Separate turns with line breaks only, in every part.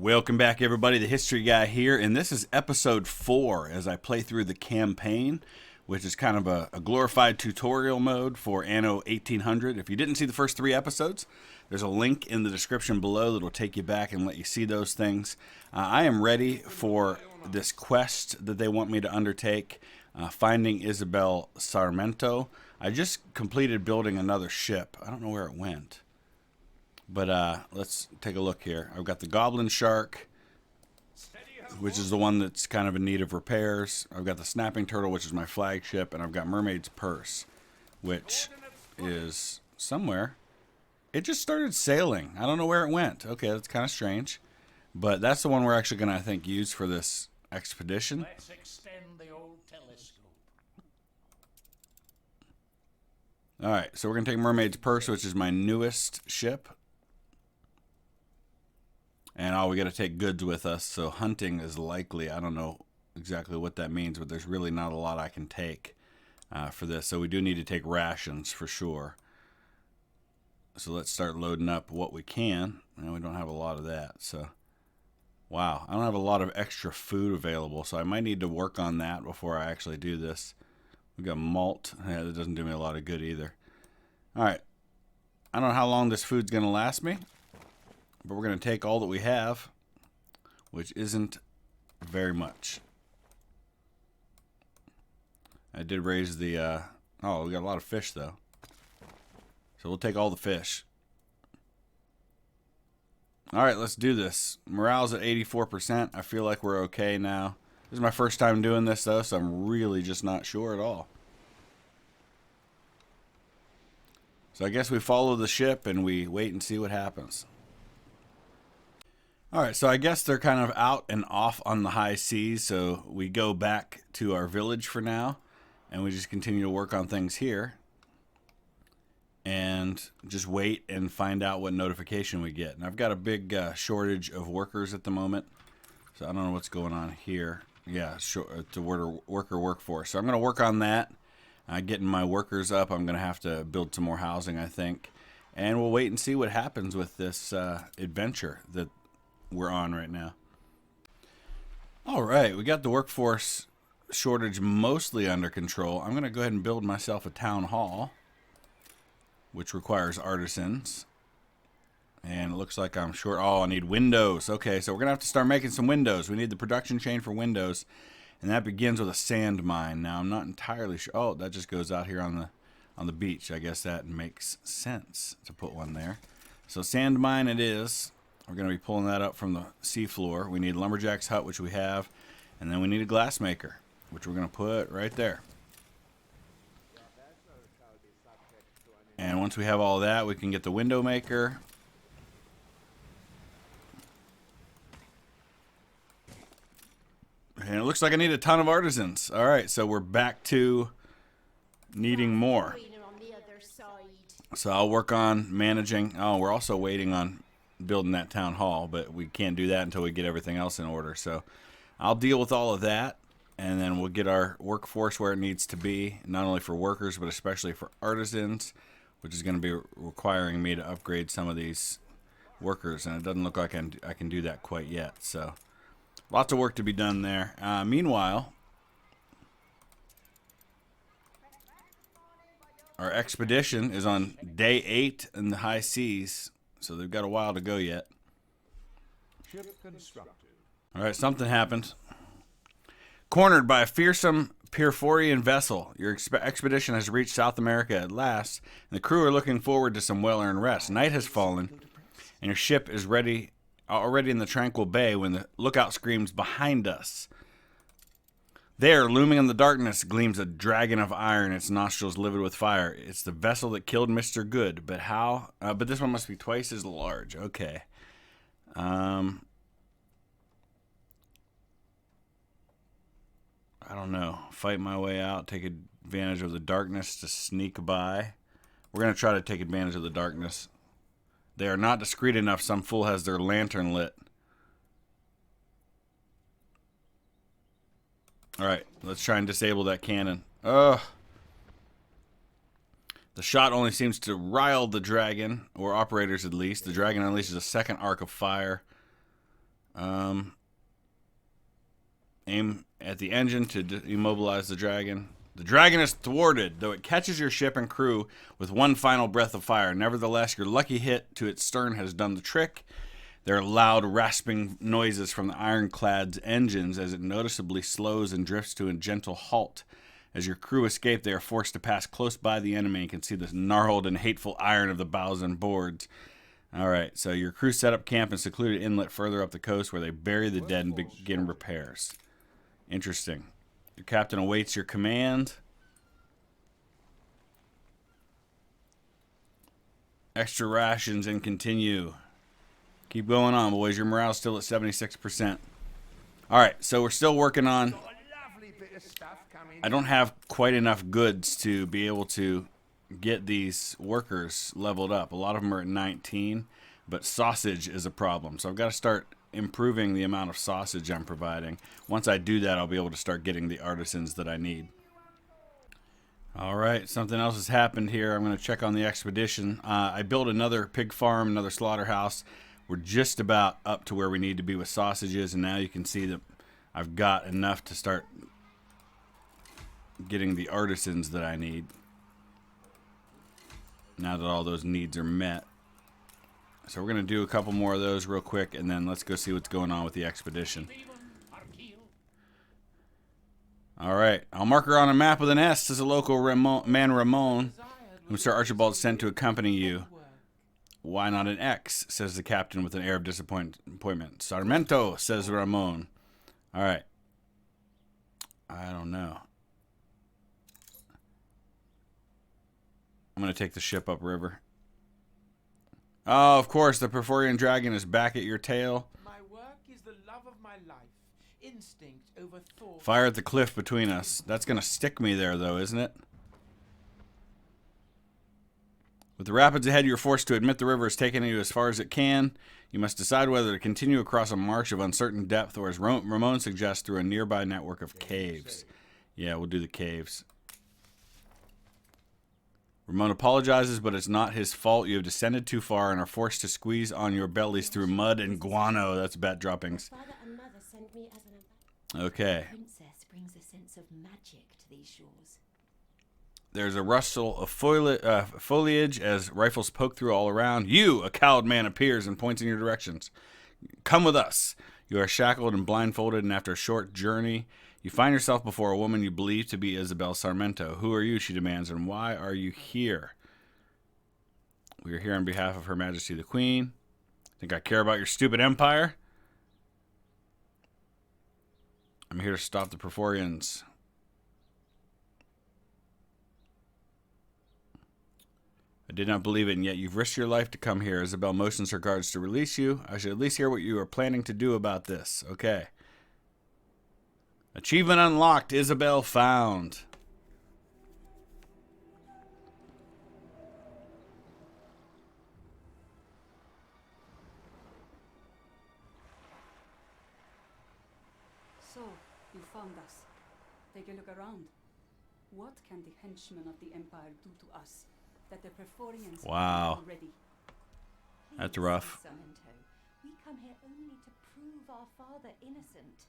Welcome back, everybody. The History Guy here, and this is episode 4 as I play through the campaign, which is kind of a glorified tutorial mode for Anno 1800. If you didn't see the first 3 episodes, there's a link in the description below that will take you back and let you see those things. I am ready for this quest that they want me to undertake, finding Isabel Sarmento. I just completed building another ship. I don't know where it went. But let's take a look here. I've got the Goblin Shark, which is the one that's kind of in need of repairs. I've got the Snapping Turtle, which is my flagship. And I've got Mermaid's Purse, which is somewhere. It just started sailing. I don't know where it went. Okay, that's kind of strange. But that's the one we're actually going to, I think, use for this expedition.
Let's extend the old telescope.
Alright, so we're going to take Mermaid's Purse, which is my newest ship. And we got to take goods with us, so hunting is likely. I don't know exactly what that means, but there's really not a lot I can take for this. So we do need to take rations for sure. So let's start loading up what we can. And we don't have a lot of that, so wow. I don't have a lot of extra food available, so I might need to work on that before I actually do this. We got malt. Yeah, that doesn't do me a lot of good either. All right. I don't know how long this food's going to last me. But we're going to take all that we have, which isn't very much. I did raise the, oh, we got a lot of fish, though. So we'll take all the fish. All right, let's do this. Morale's at 84%. I feel like we're okay now. This is my first time doing this, though, so I'm really just not sure at all. So I guess we follow the ship and we wait and see what happens. Alright, so I guess they're kind of out and off on the high seas, so we go back to our village for now, and we just continue to work on things here, and just wait and find out what notification we get. And I've got a big shortage of workers at the moment, so I don't know what's going on here. Yeah, it's a worker workforce. So I'm going to work on that, getting my workers up. I'm going to have to build some more housing, I think, and we'll wait and see what happens with this adventure that we're on right now. All right, we got the workforce shortage mostly under control. I'm going to go ahead and build myself a town hall, which requires artisans. And it looks like I'm short. Oh, I need windows. Okay, so we're going to have to start making some windows. We need the production chain for windows, and that begins with a sand mine. Now, I'm not entirely sure. Oh, that just goes out here on the beach. I guess that makes sense to put one there. So sand mine it is. We're going to be pulling that up from the seafloor. We need lumberjack's hut, which we have, and then we need a glass maker, which we're going to put right there. And once we have all that, we can get the window maker. And it looks like I need a ton of artisans. All right, so we're back to needing more. So I'll work on managing. Oh, we're also waiting on building that town hall, but we can't do that until we get everything else in order. So I'll deal with all of that, and then we'll get our workforce where it needs to be, not only for workers, but especially for artisans, which is going to be requiring me to upgrade some of these workers, and it doesn't look like I can do that quite yet. So lots of work to be done there. Meanwhile, our expedition is on day 8 in the high seas. So they've got a while to go yet.
Ship constructed.
All right, something happened. Cornered by a fearsome Pyrphorian vessel, your expedition has reached South America at last, and the crew are looking forward to some well-earned rest. Night has fallen, and your ship is already in the tranquil bay when the lookout screams behind us. There, looming in the darkness, gleams a dragon of iron, its nostrils livid with fire. It's the vessel that killed Mr. Good, but how? But this one must be twice as large. Okay. I don't know. Fight my way out, take advantage of the darkness to sneak by. We're going to try to take advantage of the darkness. They are not discreet enough. Some fool has their lantern lit. Alright, let's try and disable that cannon. Ugh. The shot only seems to rile the dragon, or operators at least. The dragon unleashes a second arc of fire. Aim at the engine to immobilize the dragon. The dragon is thwarted, though it catches your ship and crew with one final breath of fire. Nevertheless, your lucky hit to its stern has done the trick. There are loud, rasping noises from the ironclad's engines as it noticeably slows and drifts to a gentle halt. As your crew escape, they are forced to pass close by the enemy and can see the gnarled and hateful iron of the bows and boards. All right, so your crew set up camp in a secluded inlet further up the coast where they bury the dead and begin repairs. Interesting. Your captain awaits your command. Extra rations and continue. Keep going on, boys. Your morale's still at 76%. All right, so we're still working on... I don't have quite enough goods to be able to get these workers leveled up. A lot of them are at 19, but sausage is a problem. So I've got to start improving the amount of sausage I'm providing. Once I do that, I'll be able to start getting the artisans that I need. All right, something else has happened here. I'm going to check on the expedition. I built another pig farm, another slaughterhouse. We're just about up to where we need to be with sausages, and now you can see that I've got enough to start getting the artisans that I need. Now that all those needs are met. So we're going to do a couple more of those real quick, and then let's go see what's going on with the expedition. All right. I'll mark her on a map with an S, says a local man Ramon, whom Sir Archibald sent to accompany you. Why not an X, says the captain with an air of disappointment. Sarmento, says Ramon. All right. I don't know. I'm going to take the ship upriver. Oh, of course, the Perforian dragon is back at your tail.
My work is the love of my life. Instinct over thought.
Fire at the cliff between us. That's going to stick me there, though, isn't it? With the rapids ahead, you're forced to admit the river is taking you as far as it can. You must decide whether to continue across a marsh of uncertain depth or, as Ramon suggests, through a nearby network of caves. Yeah, we'll do the caves. Ramon apologizes, but it's not his fault. You have descended too far and are forced to squeeze on your bellies through mud and guano. That's bat droppings.
Father and mother sent me as an
Okay.
princess brings a sense of magic to these shores.
There's a rustle of foliage as rifles poke through all around. You, a cowed man, appears and points in your directions. Come with us. You are shackled and blindfolded, and after a short journey, you find yourself before a woman you believe to be Isabel Sarmento. Who are you, she demands, and why are you here? We are here on behalf of Her Majesty the Queen. Think I care about your stupid empire? I'm here to stop the Perforians. I did not believe it, and yet you've risked your life to come here. Isabel motions her guards to release you. I should at least hear what you are planning to do about this. Okay. Achievement unlocked. Isabel found.
So, you found us. Take a look around. What can the henchmen of the Empire do to us that the Perforians
Wow.
already?
That's rough.
Sarmento, we come here only to prove our father innocent.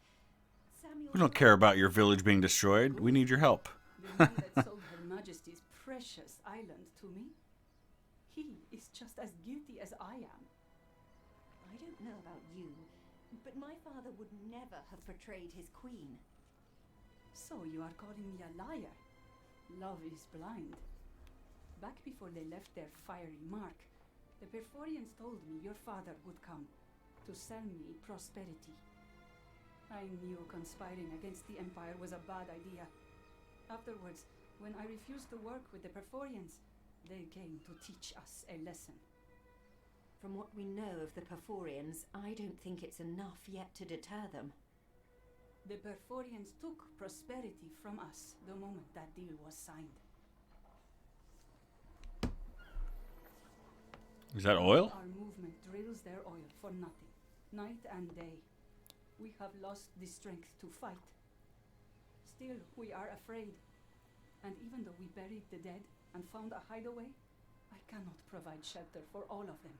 Samuel,
We don't care about your village being destroyed. We need your help.
The man that sold Her Majesty's precious island to me? He is just as guilty as I am.
I don't know about you, but my father would never have betrayed his queen.
So you are calling me a liar? Love is blind. Back before they left their fiery mark, the Perforians told me your father would come to sell me prosperity. I knew conspiring against the Empire was a bad idea. Afterwards, when I refused to work with the Perforians, they came to teach us a lesson.
From what we know of the Perforians, I don't think it's enough yet to deter them.
The Perforians took prosperity from us the moment that deal was signed.
Is that oil?
Our movement drills their oil for nothing, night and day. We have lost the strength to fight. Still, we are afraid. And even though we buried the dead and found a hideaway, I cannot provide shelter for all of them.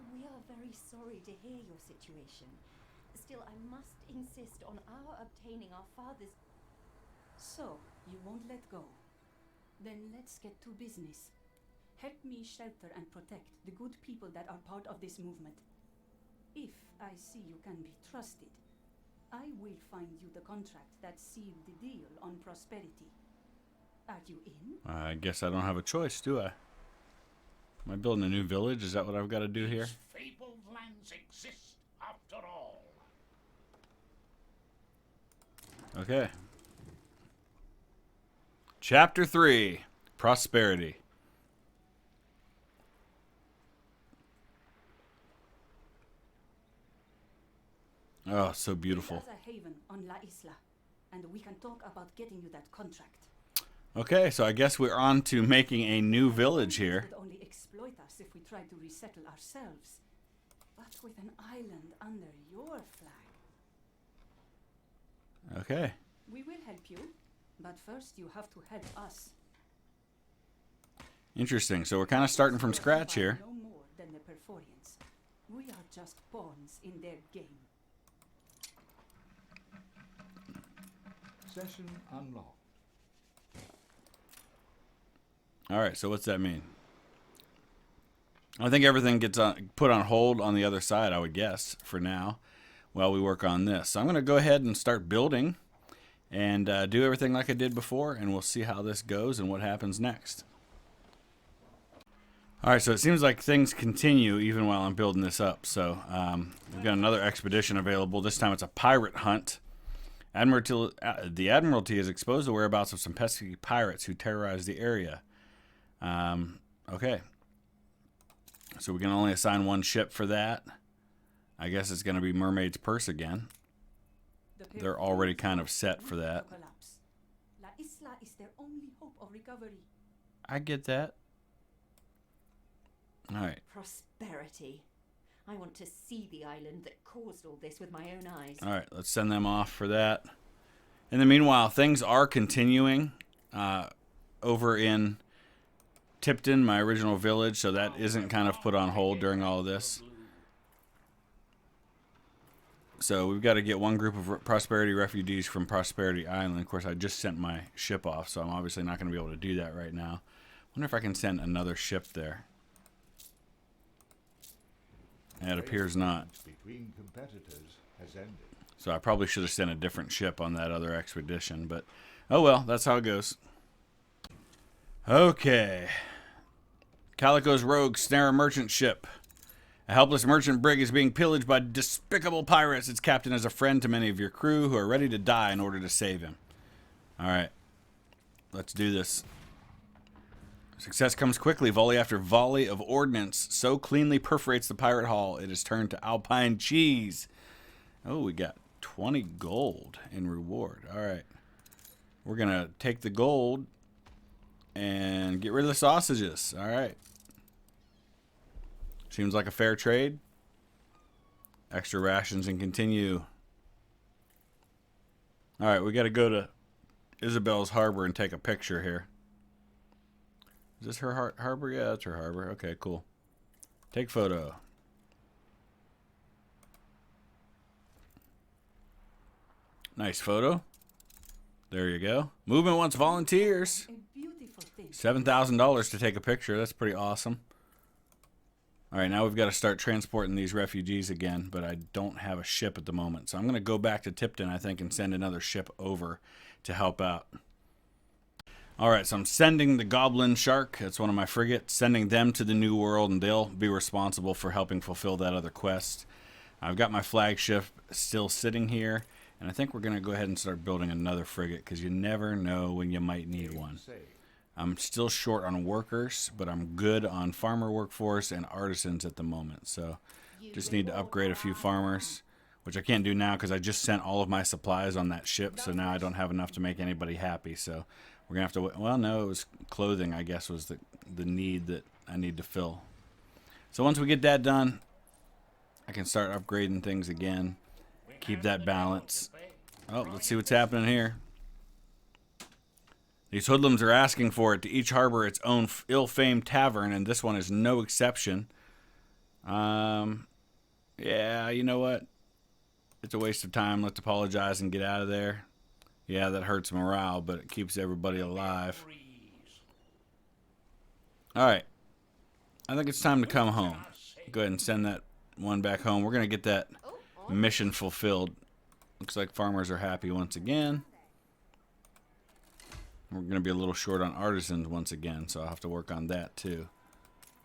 We are very sorry to hear your situation. Still, I must insist on our obtaining our father's...
So, you won't let go. Then let's get to business. Help me shelter and protect the good people that are part of this movement. If I see you can be trusted, I will find you the contract that sealed the deal on prosperity. Are you in?
I guess I don't have a choice, do I? Am I building a new village? Is that what I've got to do here?
These fabled lands exist after all.
Okay. Chapter 3. Prosperity. Oh, so beautiful.
There's a haven on La Isla, and we can talk about getting you that contract.
Okay, so I guess we're on to making a new village here.
Would only exploit us if we tried to resettle ourselves. But with an island under your flag.
Okay.
We will help you, but first you have to help us.
Interesting. So we're kind of starting from scratch here.
No more than the Perforians. We are just pawns in their game.
Session unlocked.
All right, so what's that mean? I think everything gets put on hold on the other side, I would guess, for now, while we work on this. So I'm going to go ahead and start building and do everything like I did before, and we'll see how this goes and what happens next. All right, so it seems like things continue even while I'm building this up. So we've got another expedition available. This time it's a pirate hunt. The Admiralty has exposed the whereabouts of some pesky pirates who terrorize the area. Okay. So we can only assign one ship for that. I guess it's going to be Mermaid's Purse again. They're already kind of set for that.
La Isla is their only hope of recovery.
I get that. All right.
Prosperity. I want to see the island that caused all this with my own eyes.
All right, let's send them off for that. In the meanwhile, things are continuing over in Tipton, my original village, so that isn't kind of put on hold during all of this. So we've got to get one group of Prosperity refugees from Prosperity Island. Of course, I just sent my ship off, so I'm obviously not going to be able to do that right now. Wonder if I can send another ship there. It appears not.
Between competitors has ended.
So I probably should have sent a different ship on that other expedition, but oh well, that's how it goes. Okay. Calico's rogues snare a merchant ship. A helpless merchant brig is being pillaged by despicable pirates. Its captain is a friend to many of your crew who are ready to die in order to save him. All right. Let's do this. Success comes quickly. Volley after volley of ordnance so cleanly perforates the pirate hull, it is turned to Alpine cheese. Oh, we got 20 gold in reward. All right. We're going to take the gold and get rid of the sausages. All right. Seems like a fair trade. Extra rations and continue. All right, we got to go to Isabel's harbor and take a picture here. Is this her harbor? Yeah, that's her harbor. Okay, cool. Take photo. Nice photo. There you go. Movement wants volunteers.
A beautiful thing.
$7,000 to take a picture. That's pretty awesome. All right, now we've got to start transporting these refugees again, but I don't have a ship at the moment. So I'm going to go back to Tipton, I think, and send another ship over to help out. All right, so I'm sending the Goblin Shark. It's one of my frigates, sending them to the New World, and they'll be responsible for helping fulfill that other quest. I've got my flagship still sitting here, and I think we're going to go ahead and start building another frigate because you never know when you might need one. I'm still short on workers, but I'm good on farmer workforce and artisans at the moment. So just need to upgrade a few farmers, which I can't do now because I just sent all of my supplies on that ship, so now I don't have enough to make anybody happy. So we're going to have to, well, no, it was clothing, I guess, was the need that I need to fill. So once we get that done, I can start upgrading things again, keep that balance. Oh, let's see what's happening here. These hoodlums are asking for it. To each harbor its own ill-famed tavern, and this one is no exception. Yeah, you know what? It's a waste of time. Let's apologize and get out of there. Yeah, that hurts morale, but it keeps everybody alive. Alright. I think it's time to come home. Go ahead and send that one back home. We're going to get that mission fulfilled. Looks like farmers are happy once again. We're going to be a little short on artisans once again, so I'll have to work on that too.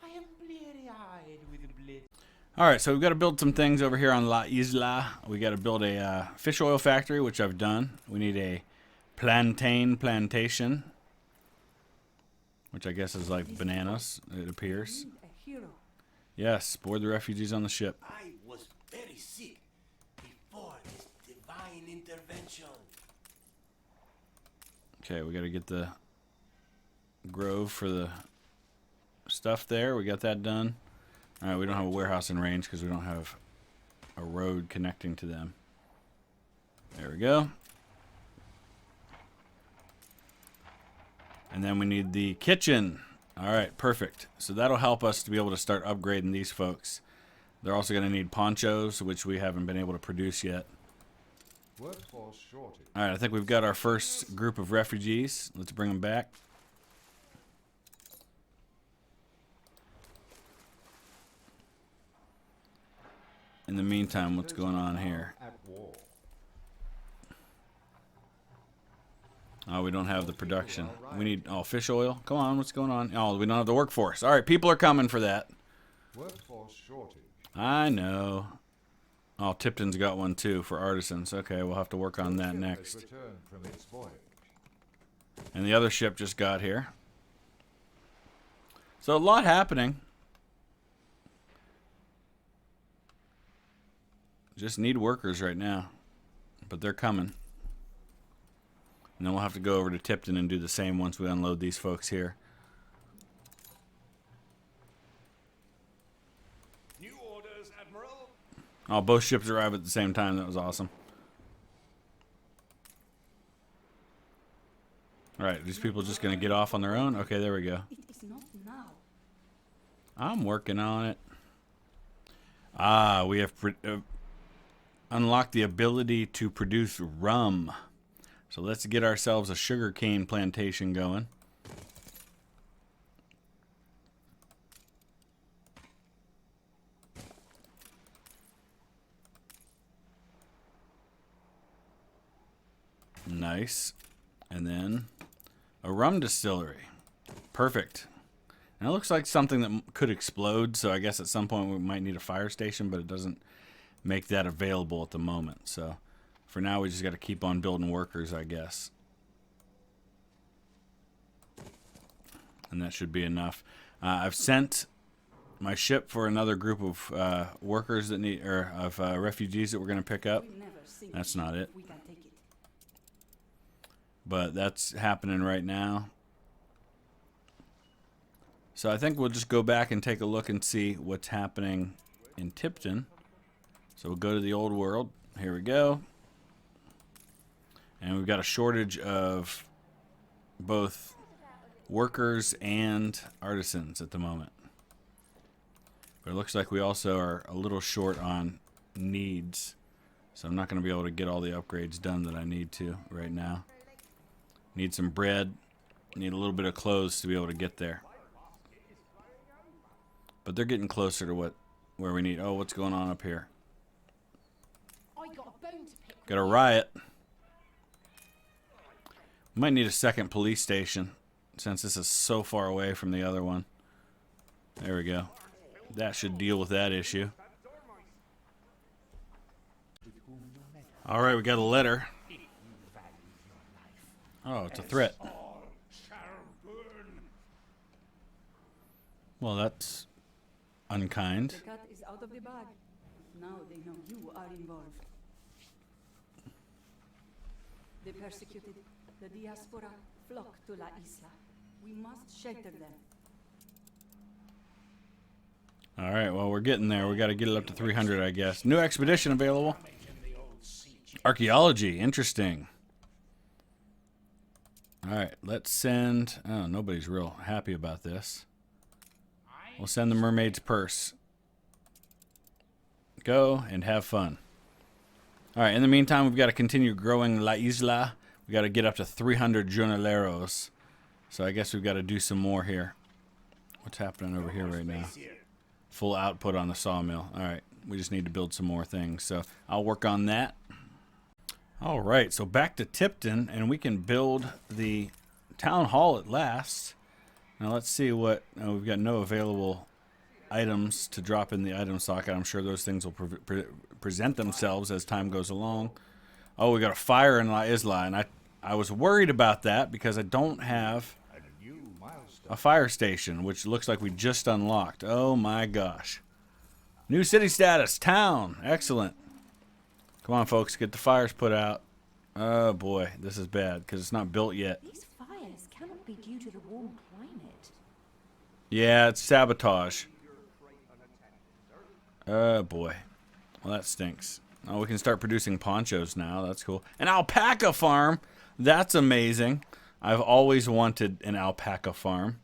I am bleary-eyed with bliss.
Alright, so we've got to build some things over here on La Isla. We got to build a fish oil factory, which I've done. We need a plantain plantation, which I guess is like bananas, it appears.
A hero.
Yes, board the refugees on the ship.
I was very sick before this divine intervention.
Okay, we got to get the grove for the stuff there. We got that done. Alright, we don't have a warehouse in range because we don't have a road connecting to them. There we go. And then we need the kitchen. Alright, perfect. So that'll help us to be able to start upgrading these folks. They're also going to need ponchos, which we haven't been able to produce yet.
Workforce shortage.
Alright, I think we've got our first group of refugees. Let's bring them back. In the meantime, what's going on here?
At war.
Oh, we don't have the production. We need, oh, fish oil? Come on, what's going on? Oh, we don't have the workforce. Alright, people are coming for that.
Workforce shortage.
I know. Oh, Tipton's got one too for artisans. Okay, we'll have to work on that
Ship has
next.
returned from its voyage.
And the other ship just got here. So a lot happening. Just need workers right now. But they're coming. And then we'll have to go over to Tipton and do the same once we unload these folks here.
New orders, Admiral.
Oh, both ships arrive at the same time. That was awesome. Alright, these people just going to get off on their own? Okay, there we go.
It is not now.
I'm working on it. Ah, we have unlocked the ability to produce rum. So let's get ourselves a sugarcane plantation going. Nice. And then a rum distillery. Perfect. And it looks like something that could explode, so I guess at some point we might need a fire station, but it doesn't make that available at the moment. So for now, we just got to keep on building workers, I guess. And that should be enough. I've sent my ship for another group of workers that need, or of refugees that we're going to pick up.
We never sink
That's
a
not
ship
it.
if we can take it.
But that's happening right now. So I think we'll just go back and take a look and see what's happening in Tipton. So we'll go to the old world. Here we go. And we've got a shortage of both workers and artisans at the moment. But it looks like we also are a little short on needs. So I'm not going to be able to get all the upgrades done that I need to right now. Need some bread. Need a little bit of clothes to be able to get there. But they're getting closer to where we need. Oh, what's going on up here?
I got a bone to pick.
Got a riot. Might need a second police station since this is so far away from the other one. There we go. That should deal with that issue. Alright, we got a letter. Oh, it's a threat.
All shall burn.
Well, that's unkind.
The cat is out of the bag. Now they know you are involved. The persecuted, the diaspora, flock to La Isla. We must shelter them.
Alright, well, we're getting there. We got to get it up to 300, I guess. New expedition available. Archaeology, interesting. Alright, let's send... Oh, nobody's real happy about this. We'll send the mermaid's purse. Go and have fun. All right, in the meantime, we've got to continue growing La Isla. We got to get up to 300 jornaleros. So I guess we've got to do some more here. What's happening over here right now? Full output on the sawmill. All right, we just need to build some more things. So I'll work on that. All right, so back to Tipton, and we can build the town hall at last. Now let's see what... we've got no available items to drop in the item socket. I'm sure those things will present themselves as time goes along. Oh, we got a fire in La Isla, and I was worried about that because I don't have a fire station, which looks like we just unlocked. Oh my gosh. New city status, town. Excellent. Come on, folks, get the fires put out. Oh boy, this is bad because it's not built yet.
These fires cannot be due to the warm climate.
Yeah, it's sabotage. Oh boy. Well, that stinks. Oh, we can start producing ponchos now. That's cool. An alpaca farm. That's amazing. I've always wanted an alpaca farm.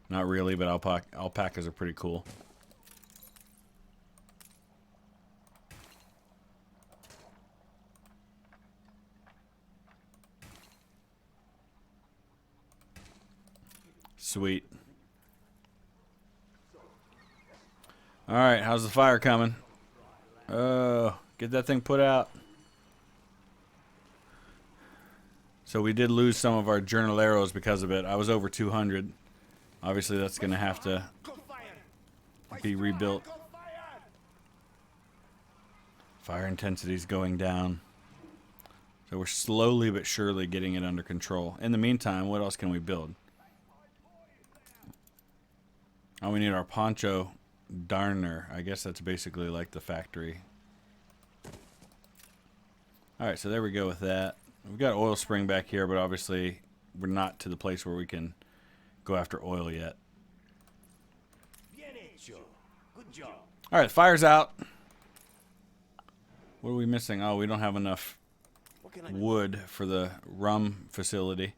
Not really, but alpacas are pretty cool. Sweet. All right, how's the fire coming? Oh, get that thing put out. So we did lose some of our jornaleros because of it. I was over 200. Obviously, that's going to have to be rebuilt. Fire intensity is going down. So we're slowly but surely getting it under control. In the meantime, what else can we build? Oh, we need our poncho darner. I guess that's basically like the factory. Alright, so there we go with that. We've got oil spring back here, but obviously we're not to the place where we can go after oil yet.
Good job.
Alright, fire's out. What are we missing? Oh, we don't have enough wood for the rum facility.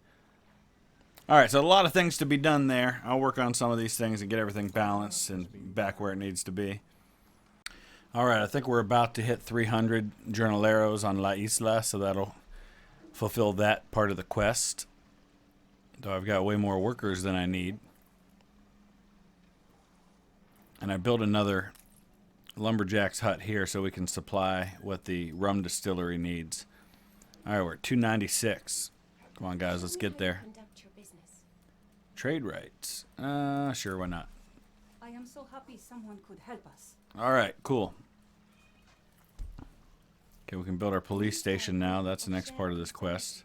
Alright, so a lot of things to be done there. I'll work on some of these things and get everything balanced and back where it needs to be. Alright, I think we're about to hit 300 jornaleros on La Isla, so that'll fulfill that part of the quest. Though I've got way more workers than I need. And I built another lumberjack's hut here so we can supply what the rum distillery needs. Alright, we're at 296. Come on, guys, let's get there.
Conduct your business.
Trade rights. Sure, why not?
I am so happy someone could help us.
Alright, cool. Okay, we can build our police station now. That's the next part of this quest.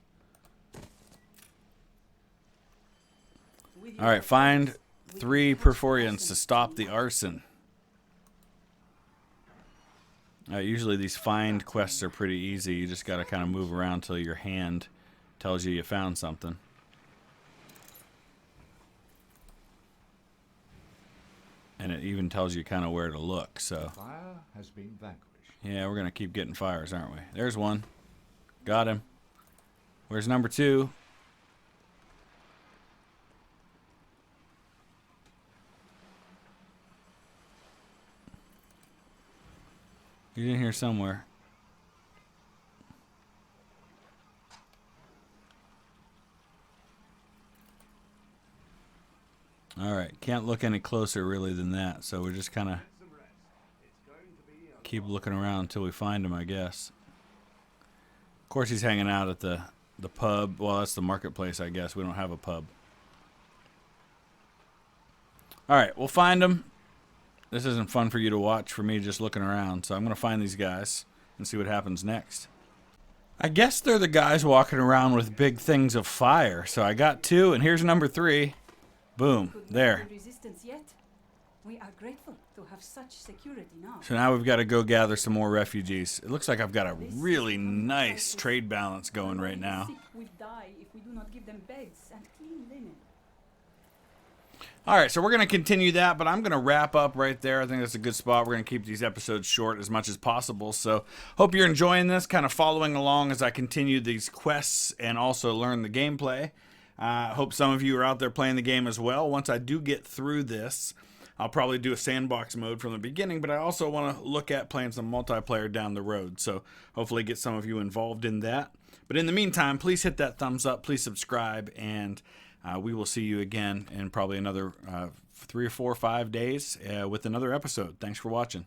Alright, find 3 Perforians to stop the arson. Usually these find quests are pretty easy. You just gotta kind of move around till your hand tells you found something. And it even tells you kind of where to look, so.
Fire has been vanquished.
Yeah, we're gonna keep getting fires, aren't we? There's one. Got him. Where's number 2? He's in here somewhere. Alright, can't look any closer really than that, so we're just kind of keep looking around until we find him, I guess. Of course he's hanging out at the pub. Well, that's the marketplace, I guess. We don't have a pub. Alright, we'll find him. This isn't fun for you to watch, for me just looking around, so I'm going to find these guys and see what happens next. I guess they're the guys walking around with big things of fire, so I got 2, and here's number 3. Boom, there.
Resistance yet? We are grateful to have such security now.
So now we've got to go gather some more refugees. It looks like I've got a really nice trade balance going right now.
Sick will die if we do not give them beds and clean linen.
Alright, so we're going to continue that, but I'm going to wrap up right there. I think that's a good spot. We're going to keep these episodes short as much as possible. So hope you're enjoying this, kind of following along as I continue these quests and also learn the gameplay. Hope some of you are out there playing the game as well. Once I do get through this, I'll probably do a sandbox mode from the beginning, but I also want to look at playing some multiplayer down the road. So hopefully get some of you involved in that. But in the meantime, please hit that thumbs up, please subscribe, and we will see you again in probably another 3 or 4 or 5 days with another episode. Thanks for watching.